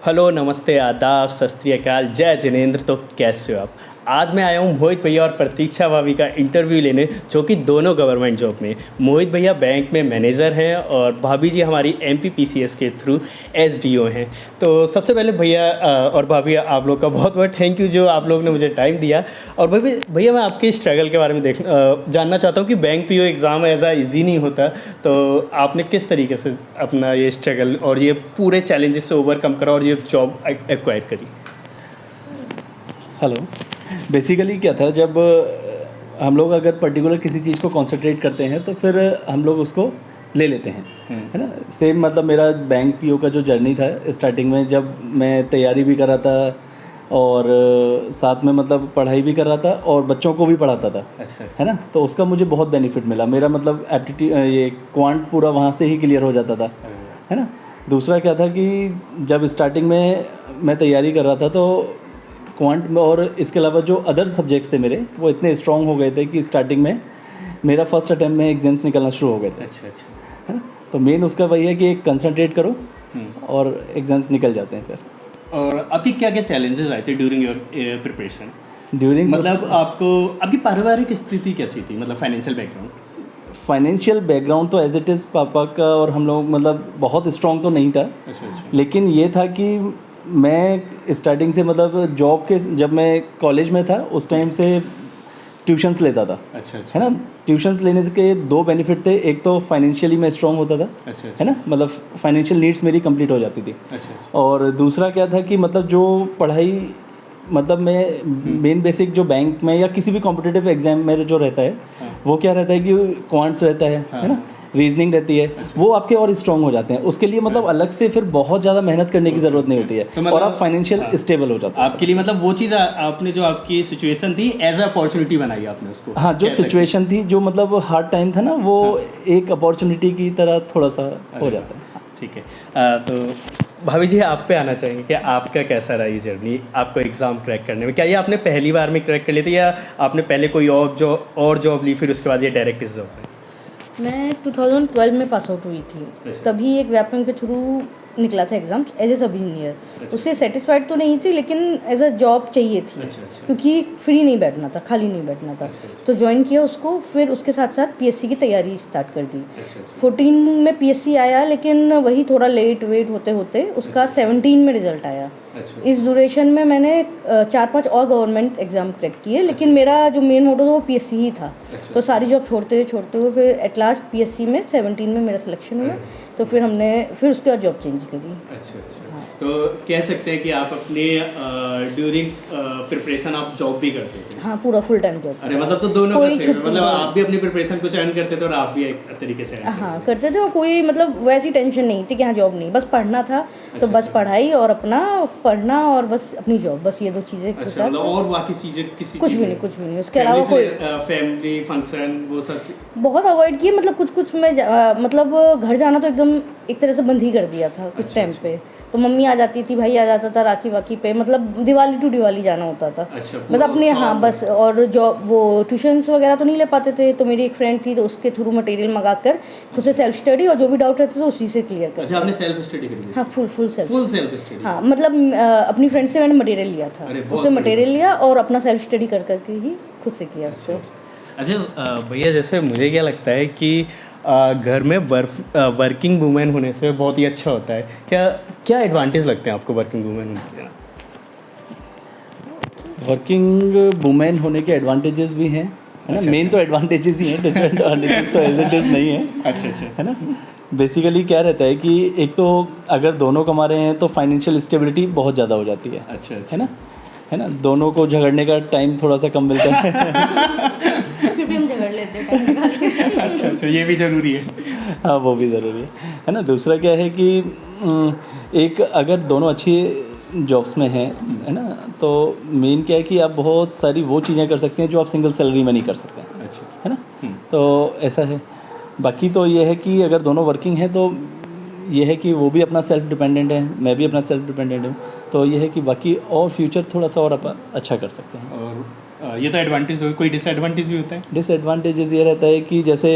Hello, नमस्ते, आदाब, सत श्री अकाल, जय जिनेंद्र। तो कैसे हो आप? आज मैं आया हूँ मोहित भैया और प्रतीक्षा भाभी का इंटरव्यू लेने, जो कि दोनों गवर्नमेंट जॉब में। मोहित भैया बैंक में मैनेजर हैं और भाभी जी हमारी एमपीपीसीएस के थ्रू एसडीओ हैं। तो सबसे पहले भैया और भाभी, आप लोग का बहुत बहुत थैंक यू जो आप लोग ने मुझे टाइम दिया। और भैया मैं आपके स्ट्रगल के बारे में जानना चाहता हूँ कि बैंक पीओ एग्ज़ाम ऐसा ईजी नहीं होता, तो आपने किस तरीके से अपना ये स्ट्रगल और ये पूरे चैलेंजेस से ओवरकम करा और ये जॉब एक्वायर करी? हेलो। बेसिकली क्या था, जब हम लोग अगर पर्टिकुलर किसी चीज़ को कंसंट्रेट करते हैं तो फिर हम लोग उसको ले लेते हैं, है ना। सेम मतलब मेरा बैंक पीओ का जो जर्नी था, स्टार्टिंग में जब मैं तैयारी भी कर रहा था और साथ में मतलब पढ़ाई भी कर रहा था और बच्चों को भी पढ़ाता था। अच्छा। है ना। तो उसका मुझे बहुत बेनिफिट मिला। मेरा मतलब एप्टीट्यूड, ये क्वांट पूरा वहाँ से ही क्लियर हो जाता था, है ना। दूसरा क्या था कि जब स्टार्टिंग में मैं तैयारी कर रहा था तो क्वांट में और इसके अलावा जो अदर सब्जेक्ट्स थे मेरे, वो इतने स्ट्रॉन्ग हो गए थे कि स्टार्टिंग में मेरा फर्स्ट अटैम्प्ट में एग्जाम्स निकलना शुरू हो गए थे। अच्छा अच्छा। है ना। तो मेन उसका वही है कि एक कंसंट्रेट करो और एग्जाम्स निकल जाते हैं फिर। और आपकी क्या क्या चैलेंजेस आए थे ड्यूरिंग योर प्रिपरेशन? ड्यूरिंग मतलब आपको आपकी पारिवारिक स्थिति कैसी थी, मतलब फाइनेंशियल बैकग्राउंड? फाइनेंशियल बैकग्राउंड तो एज इट इज़ पापा का और हम लोग मतलब बहुत स्ट्रॉन्ग तो नहीं था। अच्छा अच्छा। लेकिन ये था कि मैं स्टार्टिंग से मतलब जॉब के, जब मैं कॉलेज में था उस टाइम से ट्यूशन्स लेता था। अच्छा अच्छा। है ना। ट्यूशन्स लेने के दो बेनिफिट थे। एक तो फाइनेंशियली मैं स्ट्रॉन्ग होता था, अच्छा अच्छा। है ना, मतलब फाइनेंशियल नीड्स मेरी कंप्लीट हो जाती थी। अच्छा अच्छा। और दूसरा क्या था कि मतलब जो पढ़ाई, मतलब मैं मेन बेसिक जो बैंक में या किसी भी कॉम्पिटिटिव एग्जाम में जो रहता है, वो क्या रहता है कि क्वांट्स रहता है ना, रीजनिंग रहती है। वो आपके और स्ट्रॉन्ग हो जाते हैं। उसके लिए मतलब अलग से फिर बहुत ज़्यादा मेहनत करने की ज़रूरत नहीं होती है, तो मतलब और आप फाइनेंशियल स्टेबल हो जाते हैं आपके लिए। मतलब वो चीज़ आपने जो आपकी सिचुएशन थी एज अ अपॉर्चुनिटी बनाई आपने उसको। हाँ, जो सिचुएशन थी, जो मतलब हार्ड टाइम था ना, वो एक अपॉर्चुनिटी की तरह थोड़ा सा हो जाता है। ठीक है। तो भाभी जी, आप पे आना चाहेंगे कि आपका कैसा रहा ये जर्नी आपको एग्ज़ाम क्रैक करने में? क्या ये आपने पहली बार में क्रैक कर लिया था या आपने पहले कोई और जॉब ली फिर उसके बाद ये डायरेक्ट इस जॉब में? मैं 2012 में पास आउट हुई थी। अच्छा। तभी एक वेपन के थ्रू निकला था एग्ज़ाम एज ए सब इंजीनियर। उससे सेटिस्फाइड तो नहीं थी, लेकिन एज अ जॉब चाहिए थी। अच्छा अच्छा। क्योंकि फ्री नहीं बैठना था, खाली नहीं बैठना था। तो ज्वाइन किया उसको, फिर उसके साथ साथ पीएससी की तैयारी स्टार्ट कर दी। अच्छा अच्छा। 14 में पीएससी आया, लेकिन वही थोड़ा लेट वेट होते होते उसका 17 में रिजल्ट आया। अच्छा। इस ड्यूरेशन में मैंने 4-5 और गवर्नमेंट एग्ज़ाम क्रैक किए, लेकिन मेरा जो मेन मोटो था वो पीएससी ही था। अच्छा। तो सारी जॉब छोड़ते हुए फिर एट लास्ट पीएससी में 17 में मेरा सिलेक्शन हुआ। तो फिर फिर उसके बाद जॉब चेंज करी। अच्छा अच्छा। तो कह सकते हैं कि आप अपने ड्यूरिंग प्रिपरेशन आप जॉब भी करते थे? हाँ, पूरा फुल टाइम जॉब। अरे मतलब तो दोनों कोई का same है। छुट्टी मतलब नहीं। आप भी अपनी प्रिपरेशन कुछ अर्न करते थे और आप भी एक तरीके से earn हाँ, करते करते थे। और कोई मतलब वैसी टेंशन नहीं थी कि हाँ जॉब नहीं, बस पढ़ना था। तो बस पढ़ाई और अपना पढ़ना और बस अपनी जॉब, बस ये दो चीज़ें थे। के अच्छा, साथ। मतलब और बाकी चीज़ें किसी कुछ चीज़ भी में? नहीं, कुछ भी नहीं। उसके अलावा कोई फैमिली फंक्शन वो सब बहुत अवॉइड किए। मतलब कुछ में मतलब घर जाना तो एकदम एक तरह से बंद ही कर दिया था कुछ टाइम पे। तो मम्मी आ जाती थी, भाई आ जाता था राखी वाखी पे, मतलब दिवाली टू दिवाली जाना होता था। अच्छा, बस पूरा अपने, हाँ बस। और जॉब वो ट्यूशन्स वगैरह तो नहीं ले पाते थे, तो मेरी एक फ्रेंड थी तो उसके थ्रू मटेरियल मंगा कर खुद से सेल्फ स्टडी, और जो भी डाउट रहते थे उसी से क्लियर कर। अच्छा, आपने सेल्फ स्टडी करी? हाँ, फुल सेल्फ स्टडी। हाँ, मतलब अपनी फ्रेंड से मैंने मटेरियल लिया था। अरे, बहुत उससे बढ़िया। मटेरियल लिया और अपना सेल्फ स्टडी कर करके ही खुद से किया उसको। अच्छा भैया, जैसे मुझे क्या लगता है कि घर में वर्किंग वूमेन होने से बहुत ही अच्छा होता है। क्या एडवांटेज लगते हैं आपको वर्किंग वूमेन होने के? वर्किंग वुमेन होने के एडवांटेजेस भी हैं, है ना। अच्छा, मेन तो एडवांटेजेस ही हैं, डिसएडवांटेजेस तो एज इट इज़ नहीं है। अच्छा अच्छा। है ना। बेसिकली क्या रहता है कि एक तो अगर दोनों कमा रहे हैं तो फाइनेंशियल स्टेबिलिटी बहुत ज़्यादा हो जाती है। अच्छा अच्छा। है ना। दोनों को झगड़ने का टाइम थोड़ा सा कम मिलता है। फिर भी हम झगड़ लेते हैं टाइम निकाल के। अच्छा अच्छा, ये भी ज़रूरी है। हाँ, वो भी ज़रूरी है ना। दूसरा क्या है कि एक अगर दोनों अच्छी जॉब्स में हैं, है ना, तो मेन क्या है कि आप बहुत सारी वो चीज़ें कर सकते हैं जो आप सिंगल सैलरी में नहीं कर सकते हैं, अच्छा। है ना। तो ऐसा है। बाकी तो ये है कि अगर दोनों वर्किंग हैं तो ये है कि वो भी अपना सेल्फ डिपेंडेंट है, मैं भी अपना सेल्फ डिपेंडेंट हूँ। तो ये है कि बाकी और फ्यूचर थोड़ा सा और अपन अच्छा कर सकते हैं। और ये तो एडवांटेज हो, कोई डिसएडवांटेज भी होता है? डिसएडवांटेजेस ये रहता है कि जैसे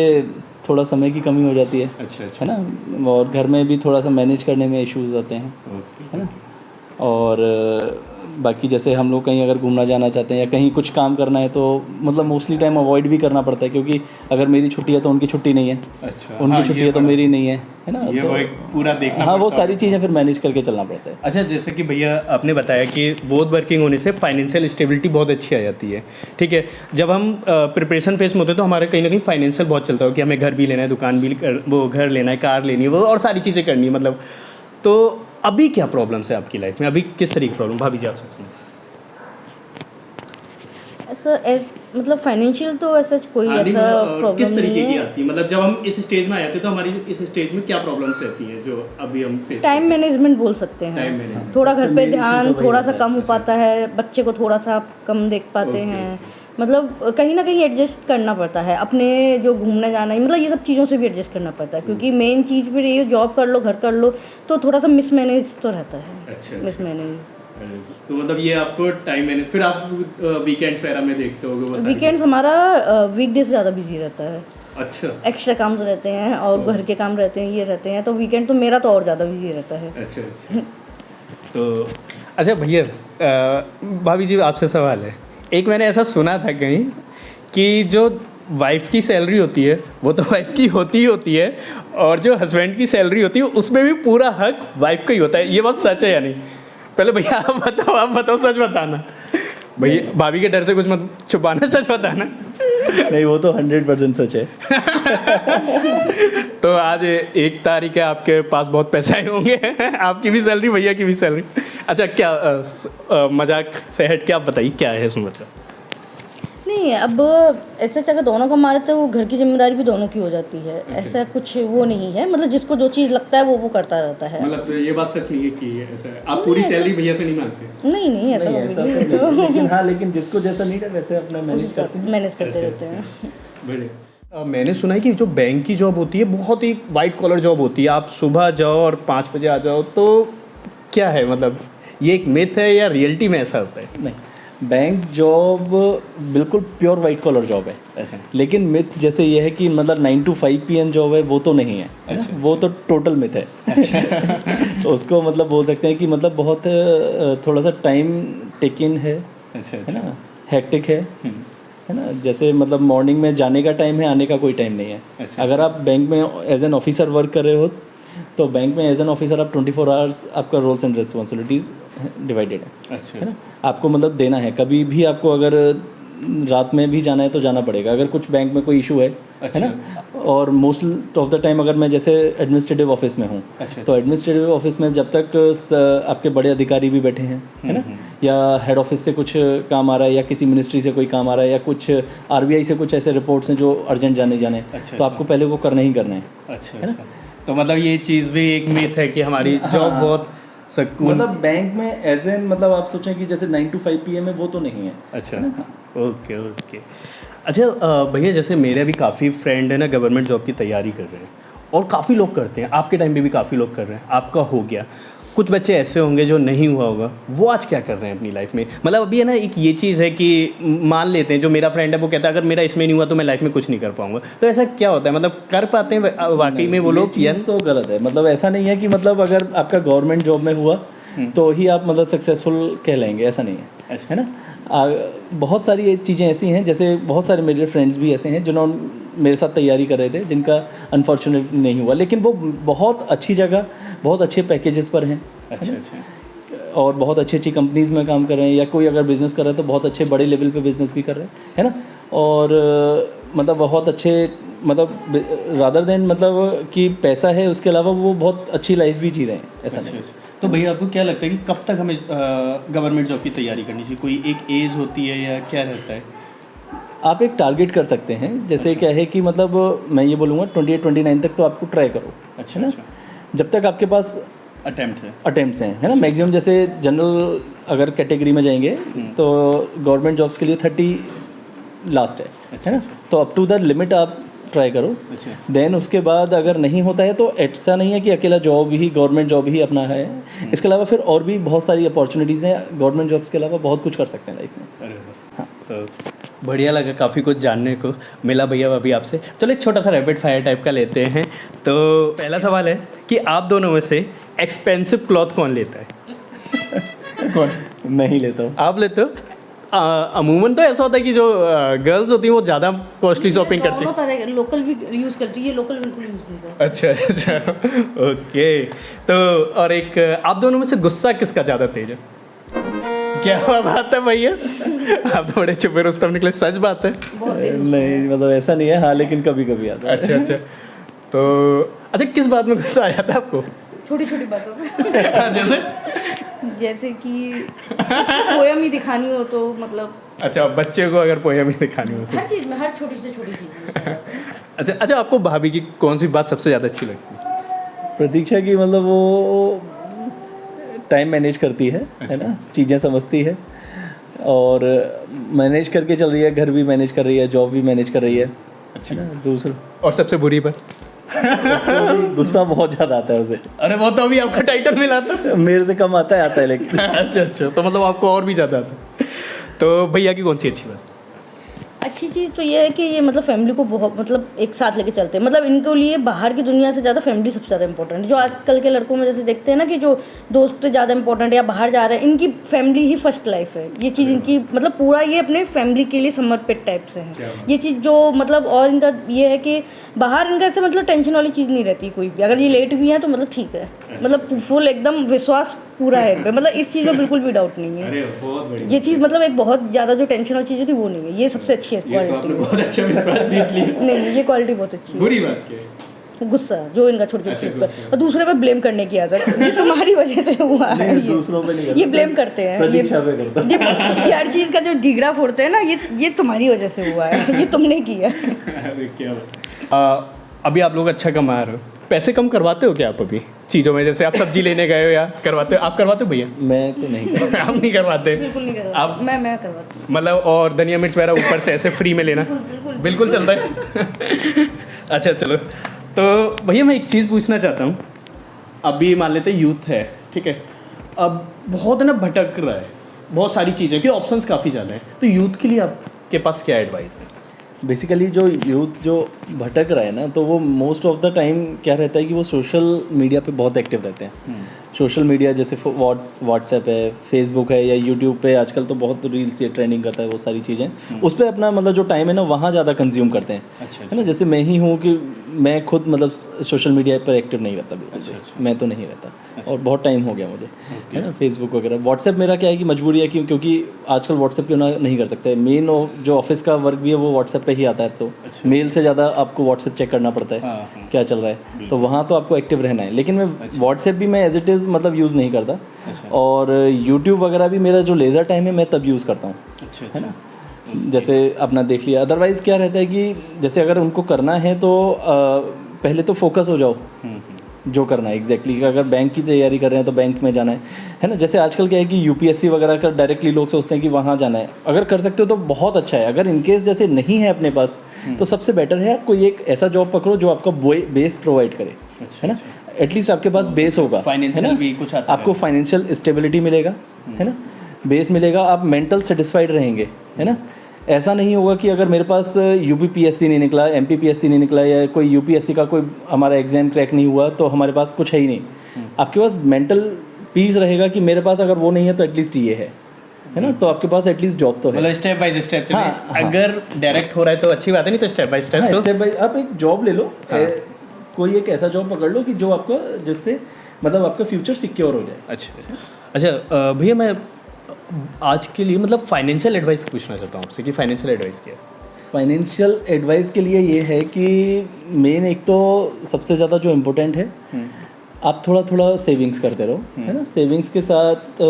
थोड़ा समय की कमी हो जाती है, अच्छा अच्छा। है ना, और घर में भी थोड़ा सा मैनेज करने में इश्यूज आते हैं, ओके, है ना। और बाकी जैसे हम लोग कहीं अगर घूमना जाना चाहते हैं या कहीं कुछ काम करना है तो मतलब मोस्टली टाइम अवॉइड भी करना पड़ता है, क्योंकि अगर मेरी छुट्टी है तो उनकी छुट्टी नहीं है, अच्छा, उनकी छुट्टी है तो मेरी नहीं है ना। ये तो वो एक पूरा देखना हाँ, वो पड़ता सारी चीज़ें फिर मैनेज करके चलना पड़ता है। अच्छा, जैसे कि भैया आपने बताया कि बोथ वर्किंग होने से फाइनेंशियल स्टेबिलिटी बहुत अच्छी आ जाती है, ठीक है। जब हम प्रिपरेशन फेज में होते हैं तो हमारे कहीं ना कहीं फाइनेंशियल बहुत चलता है कि हमें घर भी लेना है, दुकान भी वो घर लेना है, कार लेनी है, वो और सारी चीज़ें करनी है मतलब। तो अभी क्या प्रॉब्लम्स है आपकी लाइफ में, अभी किस तरह की प्रॉब्लम भाभी जी आप सबसे? ऐसा मतलब फाइनेंशियल तो ऐसा कोई ऐसा प्रॉब्लम किस नहीं तरीके की है। आती है, मतलब जब हम इस स्टेज में आए थे तो हमारी इस स्टेज में क्या प्रॉब्लम्स रहती हैं जो अभी हम फेस टाइम मैनेजमेंट बोल सकते टाइम हैं, मैनेजमेंट थोड़ा घर पे मेन issue ध्यान तो वही थोड़ा सा होता है। कम हो पाता है, बच्चे को थोड़ा सा आप कम देख पाते हैं, मतलब कहीं ना कहीं एडजस्ट करना पड़ता है अपने जो घूमने जाना है, मतलब ये सब चीज़ों से भी एडजस्ट करना पड़ता है, क्योंकि मेन चीज़ फिर ये जॉब कर लो घर कर लो तो थोड़ा सा मिसमैनेज तो रहता है। अच्छा, मिसमैनेज तो मतलब ये आपको टाइम मैनेज, फिर आप वीकेंड्स वगैरह में देखते होगे वो सारी वीकेंड्स हमारा वीकडे से ज़्यादा बिजी रहता है, चीज़ें? अच्छा एक्स्ट्रा काम रहते हैं और घर के काम रहते हैं, ये रहते हैं, तो वीकेंड तो मेरा तो और ज़्यादा बिजी रहता है। अच्छा अच्छा। तो अच्छा भैया, भाभी जी आपसे सवाल है, एक मैंने ऐसा सुना था कहीं कि जो वाइफ की सैलरी होती है वो तो वाइफ की होती ही होती है, और जो हस्बैंड की सैलरी होती है उसमें भी पूरा हक वाइफ का ही होता है। ये बात सच है या नहीं? पहले भैया आप बताओ सच बताना। भैया भाभी के डर से कुछ मत छुपाना, सच बताना। नहीं, वो तो 100% सच है। तो आज 1 तारीख है, आपके पास बहुत पैसे आए होंगे आपकी भी सैलरी, भैया की भी सैलरी। अच्छा, क्या मजाक से हट के आप बताइए क्या है इसमें मतलब? नहीं, अब ऐसा अगर दोनों कमा रहे तो वो घर की जिम्मेदारी भी दोनों की हो जाती है, ऐसा कुछ वो नहीं है, मतलब जिसको जो चीज़ लगता है वो करता रहता है। मतलब तो ये बात सच नहीं है कि ऐसा है, आप पूरी सैलरी भैया से नहीं मांगते? नहीं नहीं, ऐसा नहीं, कभी ऐसा नहीं, तो नहीं, लेकिन हाँ, लेकिन जिसको जैसा नहीं है वैसे अपना मैनेज करते हैं। मैनेज करते रहते हैं। बढ़िया। मैंने सुना है कि जो बैंक की जॉब होती है बहुत ही वाइट कॉलर जॉब होती है, आप सुबह जाओ और 5 बजे आ जाओ, तो क्या है मतलब ये एक मिथ है या रियलिटी में ऐसा होता है? नहीं, बैंक जॉब बिल्कुल प्योर वाइट कॉलर जॉब है, अच्छा। लेकिन मिथ जैसे ये है कि मतलब 9 to 5 PM जॉब है, वो तो नहीं है, है ना? वो तो टोटल मिथ है। तो उसको मतलब बोल सकते हैं कि मतलब बहुत थोड़ा सा टाइम टेक इन है ना, हेक्टिक है ना। जैसे मतलब मॉर्निंग में जाने का टाइम है, आने का कोई टाइम नहीं है। अगर आप बैंक में एज एन ऑफिसर वर्क कर रहे हो तो बैंक में एज एन ऑफिसर आप 24 आवर्स आपका रोल्स एंड रिस्पॉन्सिबिलिटीज़ डिवाइडेड है, अच्छा, है ना। आपको मतलब देना है, कभी भी आपको अगर रात में भी जाना है तो जाना पड़ेगा अगर कुछ बैंक में कोई इशू है ना। और मोस्ट ऑफ द टाइम अगर मैं जैसे एडमिनिस्ट्रेटिव ऑफिस में हूँ, तो एडमिनिस्ट्रेटिव ऑफिस में जब तक आपके बड़े अधिकारी भी बैठे हैं, है ना, या हेड ऑफिस से कुछ काम आ रहा है या किसी मिनिस्ट्री से कोई काम आ रहा है या कुछ RBI से कुछ ऐसे रिपोर्ट्स हैं जो अर्जेंट जाने तो आपको पहले वो करना ही करना है। अच्छा। तो मतलब ये चीज़ भी एक मिथ है कि हमारी जॉब बहुत सकून, मतलब बैंक में एज एन मतलब आप सोचें कि जैसे 9 to 5 PM है, वो तो नहीं है। अच्छा, ओके ओके। अच्छा भैया, जैसे मेरे भी काफ़ी फ्रेंड है ना गवर्नमेंट जॉब की तैयारी कर रहे हैं, और काफ़ी लोग करते हैं, आपके टाइम पे भी काफ़ी लोग कर रहे हैं, आपका हो गया, कुछ बच्चे ऐसे होंगे जो नहीं हुआ होगा, वो आज क्या कर रहे हैं अपनी लाइफ में? मतलब अभी है ना एक ये चीज़ है कि मान लेते हैं जो मेरा फ्रेंड है वो कहता है अगर मेरा इसमें नहीं हुआ तो मैं लाइफ में कुछ नहीं कर पाऊंगा, तो ऐसा क्या होता है, मतलब कर पाते हैं वाकई में वो लोग? चीज़ तो गलत है, मतलब ऐसा नहीं है कि मतलब अगर आपका गवर्नमेंट जॉब में हुआ तो ही आप मतलब सक्सेसफुल कहलाएंगे, ऐसा नहीं है, है ना। बहुत सारी चीज़ें ऐसी हैं, जैसे बहुत सारे मेरे फ्रेंड्स भी ऐसे हैं जिन्होंने मेरे साथ तैयारी कर रहे थे जिनका अनफॉर्चुनेटली नहीं हुआ, लेकिन वो बहुत अच्छी जगह बहुत अच्छे पैकेजेस पर हैं। अच्छा, और बहुत अच्छी अच्छी कंपनीज़ में काम कर रहे हैं, या कोई अगर बिज़नेस कर रहा है तो बहुत अच्छे बड़े लेवल पे बिज़नेस भी कर रहे हैं, है ना। और मतलब बहुत अच्छे, मतलब रादर देन मतलब कि पैसा है उसके अलावा वो बहुत अच्छी लाइफ भी जी रहे हैं, ऐसा नहीं। तो भैया आपको क्या लगता है कि कब तक हमें गवर्नमेंट जॉब की तैयारी करनी चाहिए? कोई एक एज होती है या क्या रहता है? आप एक टारगेट कर सकते हैं, जैसे क्या है कि मतलब मैं ये बोलूँगा 28-29 तक तो आपको ट्राई करो, अच्छा ना, जब तक आपके पास अटेम्प्ट्स हैं, है ना। मैक्सिमम जैसे जनरल अगर कैटेगरी में जाएंगे तो गवर्नमेंट जॉब्स के लिए 30 लास्ट है ना। तो अप टू द लिमिट आप ट्राई करो। देन उसके बाद अगर नहीं होता है तो ऐसा नहीं है कि अकेला जॉब ही गवर्नमेंट जॉब ही अपना है, इसके अलावा फिर और भी बहुत सारी अपॉर्चुनिटीज़ हैं गवर्नमेंट जॉब्स के अलावा, बहुत कुछ कर सकते हैं लाइफ में। हाँ, तो बढ़िया लगा, काफ़ी कुछ जानने को मिला भैया अभी आपसे। चलो एक छोटा सा रैपिड फायर टाइप का लेते हैं। तो पहला सवाल है कि आप दोनों में से एक्सपेंसिव क्लॉथ कौन लेता है? कौन? मैं ही लेता हूँ। आप लेते हो? अमूमन तो ऐसा होता है कि जो गर्ल्स होती हैं वो ज़्यादा कॉस्टली शॉपिंग करती दोनों तरह के लोकल भी यूज़ करती है, ये लोकल बिल्कुल यूज़ नहीं करती। हैं। अच्छा ओके। तो और एक आप दोनों में से गुस्सा किसका ज़्यादा तेज है? क्या बात है भैया, आप तो बड़े छुपे रुस्तम निकले, सच बात है? बहुत तेज गुस्सा नहीं मतलब ऐसा नहीं है, हाँ, लेकिन कभी कभी आता है। अच्छा तो अच्छा किस बात में गुस्सा आ जाता है आपको? छोटी छोटी बातों में। जैसे कि पोयम ही दिखानी हो तो मतलब अच्छा बच्चे को अगर पोएम ही दिखानी हो हर चीज़ में, हर छोटी से छोटी चीज़ में। अच्छा आपको भाभी की कौन सी बात सबसे ज़्यादा अच्छी लगती है? प्रतीक्षा की मतलब वो टाइम मैनेज करती है ना, चीज़ें समझती है और मैनेज करके चल रही है, घर भी मैनेज कर रही है, जॉब भी मैनेज कर रही है। अच्छा ना। दूसरा और सबसे बुरी बात? गुस्सा बहुत ज़्यादा आता है उसे। अरे वो तो अभी आपका टाइटल मिला था। मेरे से कम आता है लेकिन। अच्छा तो मतलब आपको और भी ज़्यादा आता है। तो भैया की कौन सी अच्छी बात? अच्छी चीज़ तो ये है कि ये मतलब फैमिली को बहुत मतलब एक साथ लेके चलते हैं, मतलब इनको लिए बाहर की दुनिया से ज़्यादा फैमिली सबसे ज़्यादा इंपॉर्टेंट है। जो आजकल के लड़कों में जैसे देखते हैं ना कि जो दोस्त ज़्यादा इंपॉर्टेंट है या बाहर जा रहे हैं, इनकी फैमिली ही फर्स्ट लाइफ है। ये चीज़ इनकी मतलब पूरा ये अपने फैमिली के लिए समर्पित टाइप से है ये चीज़ जो मतलब। और इनका ये है कि बाहर इनका ऐसे मतलब टेंशन वाली चीज़ नहीं रहती कोई भी, अगर ये लेट भी है तो मतलब ठीक है, मतलब फुल एकदम विश्वास पूरा है इन पे, मतलब इस चीज़ में बिल्कुल भी डाउट नहीं है। अरे बहुत बढ़िया। ये चीज़ मतलब एक बहुत ज़्यादा जो टेंशन वाली चीज़ होती है वो नहीं है, ये सबसे अच्छी है क्वालिटी। बहुत अच्छा विश्वास जीत लिया। नहीं ये क्वालिटी बहुत अच्छी है। बुरी बात क्या है? गुस्सा जो इनका छोटी छोटी चीज़ पर, और दूसरे पे ब्लेम करने की आदत, ये तुम्हारी वजह से हुआ है। नहीं, दूसरों पे नहीं करते। ये ब्लेम करते हैं, प्रतीक्षा पे करता है। ये हर चीज़ का जो ढीगड़ा फोड़ते हैं ना, ये तुम्हारी वजह से हुआ है, ये तुमने किया। अरे क्या बात। अभी आप लोग अच्छा कमा रहे हो, पैसे कम करवाते हो क्या आप अभी चीज़ों में? जैसे आप सब्जी लेने गए हो या करवाते हो? आप करवाते हो भैया? मैं तो नहीं करता। आप नहीं करवाते? बिल्कुल नहीं करवाती। आप मैं करवाती हूँ मतलब और धनिया मिर्च वगैरह ऊपर से ऐसे फ्री में लेना बिल्कुल चलता है। अच्छा चलो, तो भैया मैं एक चीज़ पूछना चाहता हूँ। अभी मान लेते हैं यूथ है, ठीक है, अब बहुत है ना भटक रहा है, बहुत सारी चीज़ें कि ऑप्शंस काफ़ी ज़्यादा हैं, तो यूथ के लिए आपके पास क्या एडवाइस है? बेसिकली जो यूथ जो भटक रहा है ना, तो वो मोस्ट ऑफ द टाइम क्या रहता है कि वो सोशल मीडिया पे बहुत एक्टिव रहते हैं। सोशल मीडिया जैसे व्हाट्सएप है, फेसबुक है या यूट्यूब पे आजकल तो बहुत रील्स ये ट्रेंडिंग करता है, वो सारी चीज़ें उस पर अपना मतलब जो टाइम है ना वहाँ ज़्यादा कंज्यूम करते हैं। अच्छा। है ना, जैसे मैं ही हूँ कि मैं खुद मतलब सोशल मीडिया पर एक्टिव नहीं रहता बिल्कुल। अच्छा। मैं तो नहीं रहता और बहुत टाइम हो गया मुझे, है ना। फेसबुक वगैरह, व्हाट्सएप मेरा क्या है कि मजबूरी है क्योंकि आजकल व्हाट्सएप क्यों ना नहीं कर सकते। मेन जो ऑफिस का वर्क भी है वो व्हाट्सएप पे ही आता है, तो मेल से ज़्यादा आपको व्हाट्सएप चेक करना पड़ता है क्या चल रहा है, तो वहाँ तो आपको एक्टिव रहना है। लेकिन मैं व्हाट्सएप भी मैं एज इट इज़ मतलब यूज़ नहीं करता। और यूट्यूब वगैरह भी मेरा जो लेज़र टाइम है मैं तब यूज़ करता हूँ, है ना। जैसे अपना देख लिया, अदरवाइज़ क्या रहता है कि जैसे अगर उनको करना है तो पहले तो फोकस हो जाओ जो करना है एग्जैक्टली। अगर बैंक की तैयारी कर रहे हैं तो बैंक में जाना है ना। जैसे आजकल क्या है कि यूपीएससी वगैरह का डायरेक्टली लोग सोचते हैं कि वहाँ जाना है, अगर कर सकते हो तो बहुत अच्छा है। अगर इनकेस जैसे नहीं है अपने पास तो सबसे बेटर है आप कोई एक ऐसा जॉब पकड़ो जो आपका बेस प्रोवाइड करे, है ना। एटलीस्ट आपके पास बेस होगा, फाइनेंशियल भी कुछ आता आपको फाइनेंशियल स्टेबिलिटी मिलेगा, है ना, बेस मिलेगा, आप मेंटल सेटिस्फाइड रहेंगे, है ना। ऐसा नहीं होगा कि अगर मेरे पास यूपीपीएससी नहीं निकला, एमपीपीएससी नहीं निकला या कोई यूपीएससी का कोई हमारा एग्जाम क्रैक नहीं हुआ तो हमारे पास कुछ है ही नहीं। आपके पास मेंटल पीस रहेगा कि मेरे पास अगर वो नहीं है तो एटलीस्ट ये है ना, तो आपके पास एटलीस्ट जॉब तो है। मतलब स्टेप बाय स्टेप चले। हाँ। अगर डायरेक्ट हो रहा है तो अच्छी बात है, नहीं तो स्टेप बाय स्टेप। हाँ, स्टेप बाय आप एक जॉब ले लो, कोई एक ऐसा जॉब पकड़ लो कि जो आपका जिससे मतलब आपका फ्यूचर सिक्योर हो जाए। अच्छा भैया मैं आज के लिए मतलब फाइनेंशियल एडवाइस पूछना चाहता हूँ आपसे कि फाइनेंशियल एडवाइस क्या है? फाइनेंशियल एडवाइस के लिए ये है कि मेन एक तो सबसे ज़्यादा जो इम्पोर्टेंट है आप थोड़ा थोड़ा सेविंग्स करते रहो, है ना। सेविंग्स के साथ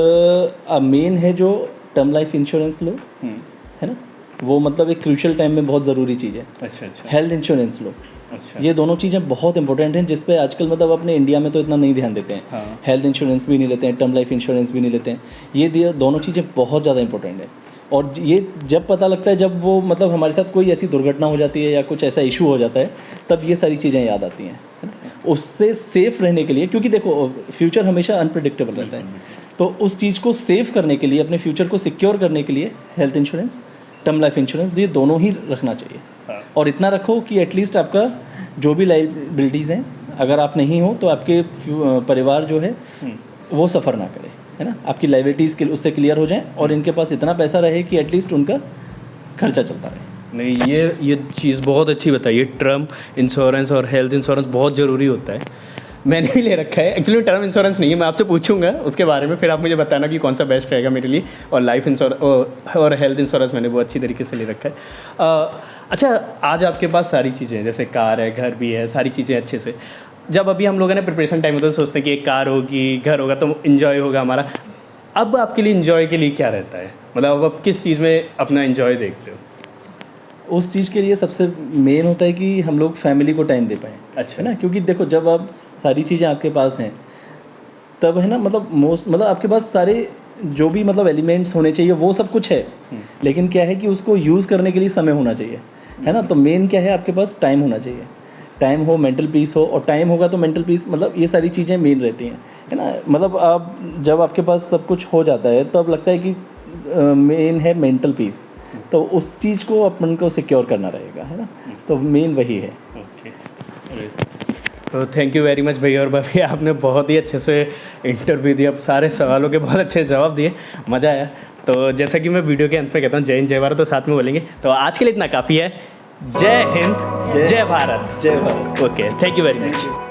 मेन है जो टर्म लाइफ इंश्योरेंस लो, है ना, वो मतलब एक क्रूशियल टाइम में बहुत ज़रूरी चीज़ है। अच्छा। हेल्थ इंश्योरेंस लो। अच्छा। ये दोनों चीज़ें बहुत इंपॉर्टेंट हैं जिस पे आजकल मतलब अपने इंडिया में तो इतना नहीं ध्यान देते हैं। हेल्थ इंश्योरेंस भी नहीं लेते हैं, टर्म लाइफ इंश्योरेंस भी नहीं लेते हैं। ये दोनों चीज़ें बहुत ज़्यादा इंपॉर्टेंट है। और ये जब पता लगता है जब वो मतलब हमारे साथ कोई ऐसी दुर्घटना हो जाती है या कुछ ऐसा इशू हो जाता है तब ये सारी चीज़ें याद आती हैं। उससे सेफ़ रहने के लिए, क्योंकि देखो फ्यूचर हमेशा अनप्रेडिक्टेबल रहता है, तो उस चीज़ को सेव करने के लिए, अपने फ्यूचर को सिक्योर करने के लिए health insurance, term life insurance, ये दोनों ही रखना चाहिए। और इतना रखो कि एटलीस्ट आपका जो भी लाइबिलिटीज़ हैं, अगर आप नहीं हो तो आपके परिवार जो है वो सफ़र ना करे। है ना, आपकी लाइबिलिटीज़ उससे क्लियर हो जाएं और इनके पास इतना पैसा रहे कि एटलीस्ट उनका खर्चा चलता रहे। नहीं, ये चीज़ बहुत अच्छी बताई है। टर्म इंश्योरेंस और हेल्थ इंश्योरेंस बहुत ज़रूरी होता है। मैंने भी ले रखा है। एक्चुअली टर्म इंश्योरेंस नहीं है, मैं आपसे पूछूंगा उसके बारे में, फिर आप मुझे बताना कि कौन सा बेस्ट रहेगा मेरे लिए। और लाइफ इंश्योरेंस और हेल्थ इंश्योरेंस मैंने बहुत अच्छी तरीके से ले रखा है। अच्छा, आज आपके पास सारी चीज़ें हैं, जैसे कार है, घर भी है, सारी चीज़ें अच्छे से। जब अभी हम लोगों ने प्रिपरेशन टाइम होता है तो सोचते हैं कि एक कार होगी, घर होगा तो इन्जॉय होगा हमारा। अब आपके लिए इन्जॉय के लिए क्या रहता है, मतलब अब आप किस चीज़ में अपना इन्जॉय देखते हो? उस चीज़ के लिए सबसे मेन होता है कि हम लोग फैमिली को टाइम दे पाएँ। अच्छा। है ना, क्योंकि देखो जब आप सारी चीज़ें आपके पास हैं तब है ना, मतलब आपके पास सारे जो भी मतलब एलिमेंट्स होने चाहिए वो सब कुछ है, लेकिन क्या है कि उसको यूज़ करने के लिए समय होना चाहिए, है ना। तो मेन क्या है, आपके पास टाइम होना चाहिए, टाइम हो, मेंटल पीस हो, और टाइम होगा तो मेंटल पीस, मतलब ये सारी चीज़ें मेन रहती हैं, है ना। मतलब आप जब आपके पास सब कुछ हो जाता है तो अब लगता है कि मेन है मेंटल पीस, तो उस चीज़ को अपन को सिक्योर करना रहेगा, है ना। तो मेन वही है। ओके, तो थैंक यू वेरी मच भैया और भाभी, आपने बहुत ही अच्छे से इंटरव्यू दिया, सारे सवालों के बहुत अच्छे जवाब दिए, मज़ा आया। तो जैसा कि मैं वीडियो के अंत में कहता हूँ, जय हिंद जय भारत, तो साथ में बोलेंगे। तो आज के लिए इतना काफ़ी है। जय हिंद, जय भारत। जय Bharat. Okay, thank you very much.